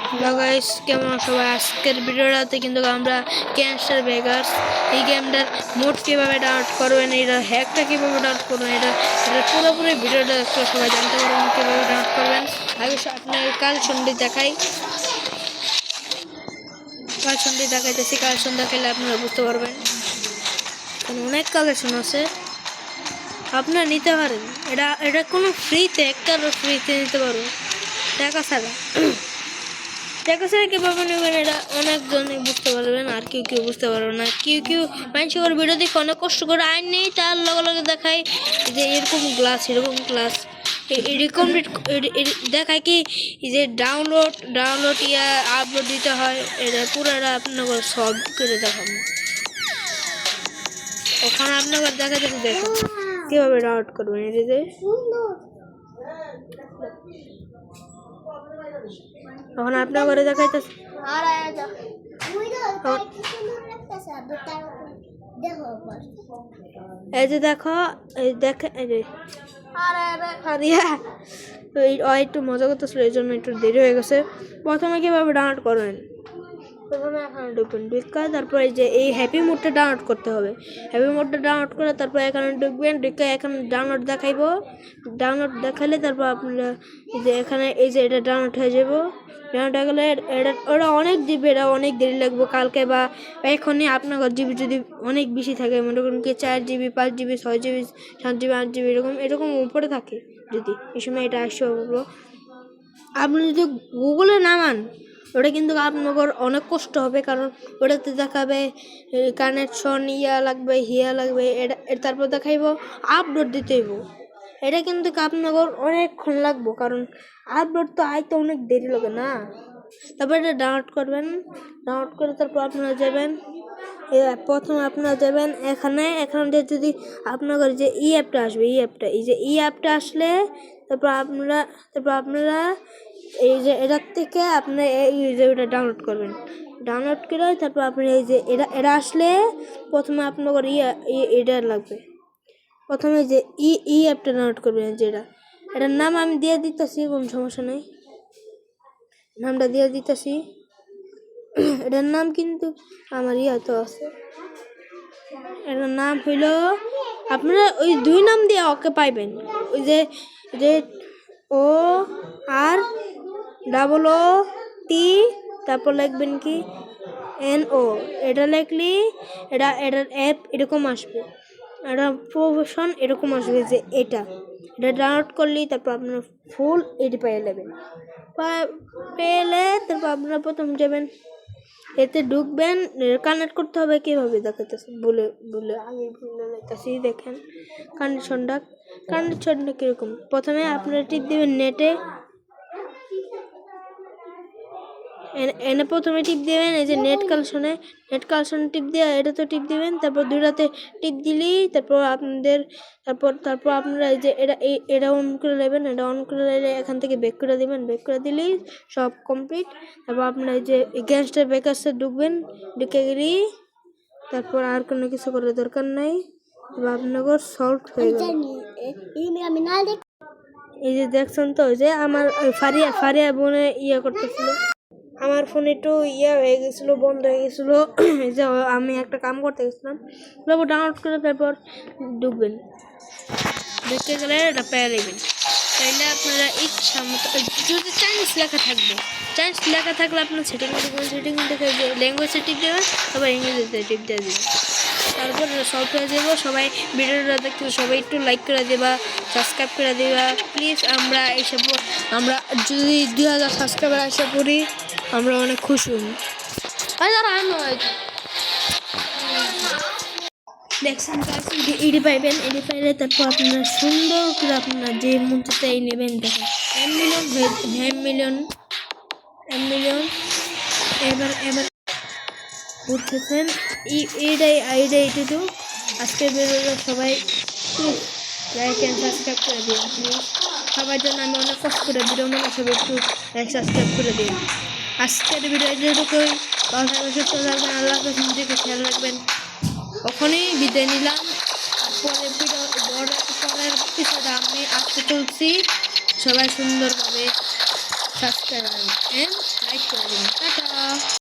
Hello guys, কেমন সবাই? আজকের ভিডিওটাতে কিন্তু আমরা ক্যান্সার বেগার্স এই গেমটার মোড কীভাবে ডাউনলোড করবেন, এটা হ্যাকটা কীভাবে ডাউনলোড করবেন, এটা পুরোপুরি ভিডিওটা একটু সবাই জানতে পারবেন কীভাবে ডাউনলোড করবেন। আগে আপনার কালেকশনটি দেখাই, কালেকশনটি দেখাইতেছি। কালেকশন দেখাইলে আপনারা বুঝতে পারবেন, কারণ অনেক কালেকশন আছে, আপনারা নিতে পারেন। এটা কোনো ফ্রিতে, একটারও ফ্রিতে নিতে পারবেন, টাকা ছাড়া। টাকা ছাড়া কীভাবে নেবেন এটা অনেকজনে বুঝতে পারবেন, আর কেউ বুঝতে পারবে না। কেউ মানুষের ভিডিও দেখে অনেক কষ্ট করে আইন নেই, তার লগে লগে দেখায় যে এরকম গ্লাস এরকম দেখায় কি যে ডাউনলোড আপলোড দিতে হয়। এটা পুরোটা আপনাকে সব করে দেখাবো। ওখানে আপনাকে দেখাতে দেখুন কীভাবে ডাউনলোড করবেন। এটিতে এখন আপনার ঘরে দেখাইতেছে, এই যে দেখো, এই দেখে একটু মজা করতেছিল, এই জন্য একটু দেরি হয়ে গেছে। প্রথমে কীভাবে ডাউনলোড করবেন, প্রথমে এখানে ঢুকবেন, তারপরে এই যে এই হ্যাপি মোডটা ডাউনলোড করতে হবে। হ্যাপি মোডটা ডাউনলোড করে তারপর এখানে ঢুকবেন, এখানে ডাউনলোড দেখাইব। ডাউনলোড দেখাইলে তারপর আপনারা এই যে এখানে এই যে এটা ডাউনলোড হয়ে যাব। ডাউনলোড হয়ে গেলে ওরা অনেক জিবি, এটা অনেক দেরি লাগবে। কালকে বা এখনই আপনার জিবি যদি অনেক বেশি থাকে, মনে করুন কি 4 GB 5 GB 6 GB 7 GB 8 GB এরকম উপরে থাকে, যদি এই সময় এটা আসে বলবো। আপনি যদি গুগলে নামান, ওটা কিন্তু আপনার অনেক কষ্ট হবে, কারণ ওটাতে দেখাবে কানেকশন হিয়া লাগবে তারপর দেখাইব আপলোড দিতে হইব। এটা কিন্তু আপনার অনেকক্ষণ লাগবে, কারণ আপলোড তো আইতে অনেক দেরি লাগে না। তারপর এটা ডাউনলোড করবেন, ডাউনলোড করে তারপর আপনারা যাবেন, প্রথমে আপনারা যাবেন এখানে যদি আপনার যে অ্যাপটা আসবে, এই অ্যাপটা আসলে তারপর আপনারা এই যে এটার থেকে আপনারা এই যে ওটা ডাউনলোড করবেন। ডাউনলোড করে তারপর আপনি এই যে এটা আসলে প্রথমে আপনার এটা লাগবে। প্রথমে যে অ্যাপটা ডাউনলোড করবেন, যেটা এটার নাম আমি দিয়ে দিতেছি, কোনো সমস্যা নেই, নামটা দিয়ে দিতেছি। এটার নাম কিন্তু আমার তো আছে, এটার নাম হইল, আপনারা ওই 2 নাম দিয়ে ওকে পাইবেন। ওই যে OROOT, তারপর লিখবেন কি NO, এটা লিখলি এটার অ্যাপ এরকম আসবে, এটা প্রফেশন এরকম আসবে, যে এটা ডাউনলোড করলি তারপর আপনার ফুল এটি পেয়ে নেবেন। পেলে তারপর আপনারা প্রথম যাবেন, এতে ঢুকবেন, কানেক্ট করতে হবে। কীভাবে দেখাতেছে বলে আগে ভুলে যাইতেছি। দেখেন কানেকশনটা কীরকম। প্রথমে আপনারা টিপ দেবেন নেটে, প্রথমে টিপ দেবেন এই যে নেট কালেকশন টিপ দিয়ে এটা তো টিপ দিবেন, তারপর দুটাতে টিপ দিলেই তারপর আপনারা এই যে এটা অন করে নেবেন। এটা অন করে নিলে এখান থেকে ব্যাক করে দিবেন, ব্যাক করে দিলেই সব কমপ্লিট। তারপর আপনারা এই যে গ্যাসটা বেকারসে ঢুকবেন, ঢুকে গেলেই তারপর আর কোনো কিছু করার দরকার নাই, আপনার সলভ হয়ে গেল। এই যে দেখছেন তো, যে আমার ফারিয়া বোনে করতেছিল, আমার ফোন একটু হয়ে গেছিলো, বন্ধ হয়ে গেছিলো। যে আমি একটা কাম করতে গেছিলাম, তারপর ডাউনলোড করে তারপর ঢুকবেন, ঢুকে গেলে এটা পেয়ে নেবেন। তাইলে আপনারা ইচ্ছা মতো, যদি চাইনিজ লেখা থাকলে আপনার সেটিং থেকে ল্যাঙ্গুয়েজে টিপ দেবেন, তারপর ইংরেজিতে টিপ দিয়ে দেবেন, তারপর সলভ হয়ে যাবো। সবাই ভিডিওটা দেখতে সবাই একটু লাইক করে দেবা, সাবস্ক্রাইব করে দেবা প্লিজ। আমরা যদি 2000 সাবস্ক্রাইবার আসা করি, আমরা অনেক খুশি হই। দেখছেন এডি পাইবেন, এডি পাইলে তারপর আপনারা সুন্দর করে আপনারা যে মঞ্চতে নেবেন। দেখেন এম মিলিয়ন এবার উঠতেছেন। এইটাই আজকের ভিডিওটা সবাই লাইক অ্যান্ড সাবস্ক্রাইব করে দিন। সবার জন্য আমি অনেক কষ্ট করে ভিডিও বানাই, সবাই একটু লাইক সাবস্ক্রাইব করে দিন। আজকের ভিডিও যেটুকুই, ভালো থাকবেন, সুস্থ থাকবেন, আল্লাহ হাফেজ, নিজেকে খেয়াল রাখবেন। ওখানেই বিদায় নিলাম। পরের এপিসোডে আমি আসতে চলছি, সবাই সুন্দরভাবে সাবস্ক্রাইব এন্ড লাইক করে দিন। টাটা।